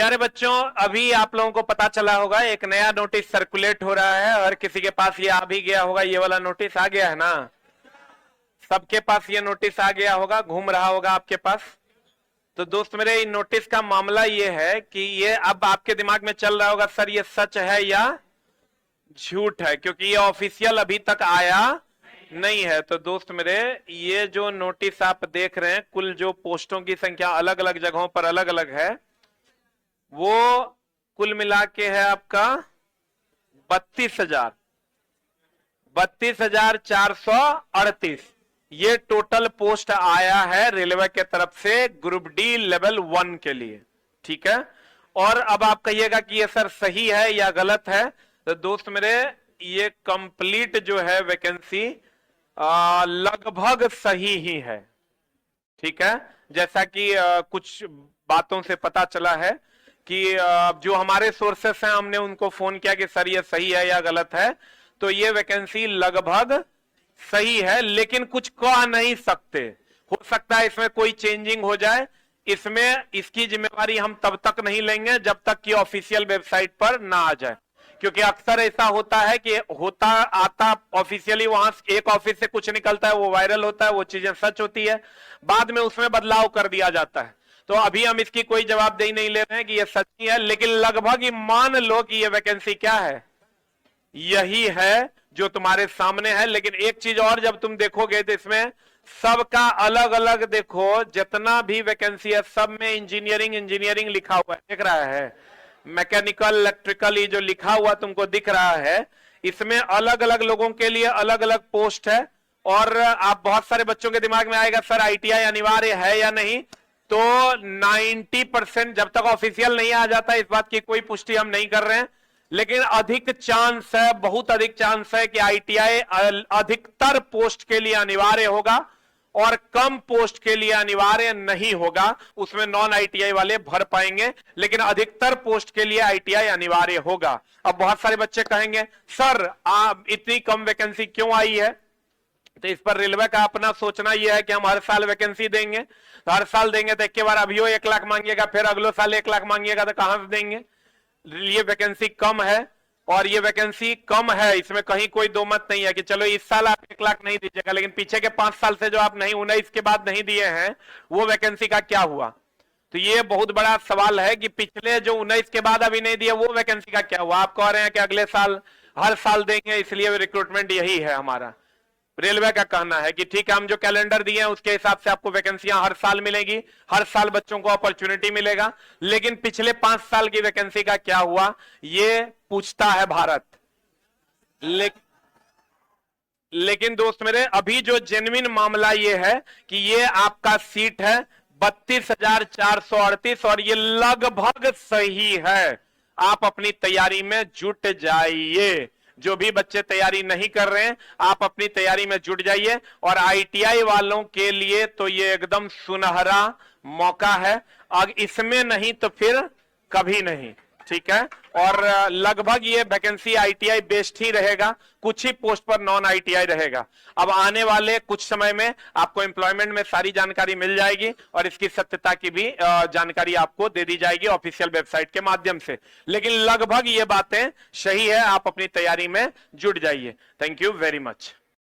प्यारे बच्चों, अभी आप लोगों को पता चला होगा एक नया नोटिस सर्कुलेट हो रहा है और किसी के पास ये आ भी गया होगा। ये वाला नोटिस आ गया है ना, सबके पास ये नोटिस आ गया होगा, घूम रहा होगा आपके पास। तो दोस्त मेरे, इन नोटिस का मामला ये है कि ये अब आपके दिमाग में चल रहा होगा, सर ये सच है या झूठ है, क्योंकि ये ऑफिशियल अभी तक आया नहीं है। तो दोस्त मेरे, ये जो नोटिस आप देख रहे हैं, कुल जो पोस्टों की संख्या अलग अलग जगहों पर अलग अलग है, वो कुल मिला के है आपका 32,438। ये टोटल पोस्ट आया है रेलवे के तरफ से ग्रुप डी लेवल 1 के लिए, ठीक है। और अब आप कहिएगा कि ये सर सही है या गलत है। तो दोस्त मेरे, ये कंप्लीट जो है वैकेंसी लगभग सही ही है, ठीक है। जैसा कि कुछ बातों से पता चला है कि जो हमारे सोर्सेस हैं, हमने उनको फोन किया कि सर ये सही है या गलत है। तो ये वैकेंसी लगभग सही है, लेकिन कुछ कह नहीं सकते। हो सकता है इसमें कोई चेंजिंग हो जाए। इसमें इसकी जिम्मेवारी हम तब तक नहीं लेंगे जब तक कि ऑफिशियल वेबसाइट पर ना आ जाए, क्योंकि अक्सर ऐसा होता है कि होता आता ऑफिशियली वहां एक ऑफिस से कुछ निकलता है, वो वायरल होता है, वो चीजें सच होती है, बाद में उसमें बदलाव कर दिया जाता है। तो अभी हम इसकी कोई जवाबदेही नहीं ले रहे हैं कि ये सच्ची है, लेकिन लगभग ही मान लो कि ये वैकेंसी क्या है, यही है जो तुम्हारे सामने है। लेकिन एक चीज और, जब तुम देखोगे तो इसमें सबका अलग अलग देखो, जितना भी वैकेंसी है सब में इंजीनियरिंग इंजीनियरिंग लिखा हुआ है, दिख रहा है। मैकेनिकल, इलेक्ट्रिकल, ये जो लिखा हुआ तुमको दिख रहा है, इसमें अलग अलग लोगों के लिए अलग अलग पोस्ट है। और आप बहुत सारे बच्चों के दिमाग में आएगा, सर आईटीआई अनिवार्य है या नहीं। तो 90%, जब तक ऑफिशियल नहीं आ जाता, इस बात की कोई पुष्टि हम नहीं कर रहे हैं, लेकिन अधिक चांस है, बहुत अधिक चांस है कि आईटीआई अधिकतर पोस्ट के लिए अनिवार्य होगा और कम पोस्ट के लिए अनिवार्य नहीं होगा। उसमें नॉन आईटीआई वाले भर पाएंगे, लेकिन अधिकतर पोस्ट के लिए आईटीआई अनिवार्य होगा। अब बहुत सारे बच्चे कहेंगे, सर इतनी कम वैकेंसी क्यों आई है। तो इस पर रेलवे का अपना सोचना यह है कि हम हर साल वैकेंसी देंगे, तो हर साल देंगे तो एक के बार अभी 1 लाख मांगिएगा, फिर अगले साल 1 लाख मांगिएगा, तो कहां से देंगे। ये वैकेंसी कम है, और ये वैकेंसी कम है, इसमें कहीं कोई दो मत नहीं है कि चलो इस साल आप 1 लाख नहीं दीजिएगा, लेकिन पीछे के 5 साल से जो आप नहीं 19 के बाद नहीं दिए हैं, वो वैकेंसी का क्या हुआ। तो ये बहुत बड़ा सवाल है कि पिछले जो 19 के बाद अभी नहीं दिए, वो वैकेंसी का क्या हुआ। आप कह रहे हैं कि अगले साल हर साल देंगे, इसलिए रिक्रूटमेंट यही है हमारा। रेलवे का कहना है कि ठीक है, हम जो कैलेंडर दिए हैं उसके हिसाब से आपको वैकेंसियां हर साल मिलेगी, हर साल बच्चों को अपॉर्चुनिटी मिलेगा, लेकिन पिछले 5 साल की वैकेंसी का क्या हुआ, ये पूछता है भारत। लेकिन दोस्त मेरे, अभी जो जेन्युइन मामला ये है कि ये आपका सीट है 32,438 और ये लगभग सही है। आप अपनी तैयारी में जुट जाइए। जो भी बच्चे तैयारी नहीं कर रहे हैं, आप अपनी तैयारी में जुट जाइए। और आईटीआई वालों के लिए तो ये एकदम सुनहरा मौका है, अब इसमें नहीं तो फिर कभी नहीं, ठीक है। और लगभग ये वैकेंसी आईटीआई बेस्ड ही रहेगा, कुछ ही पोस्ट पर नॉन आईटीआई रहेगा। अब आने वाले कुछ समय में आपको एम्प्लॉयमेंट में सारी जानकारी मिल जाएगी और इसकी सत्यता की भी जानकारी आपको दे दी जाएगी ऑफिशियल वेबसाइट के माध्यम से। लेकिन लगभग ये बातें सही है, आप अपनी तैयारी में जुट जाइए। Thank you very much.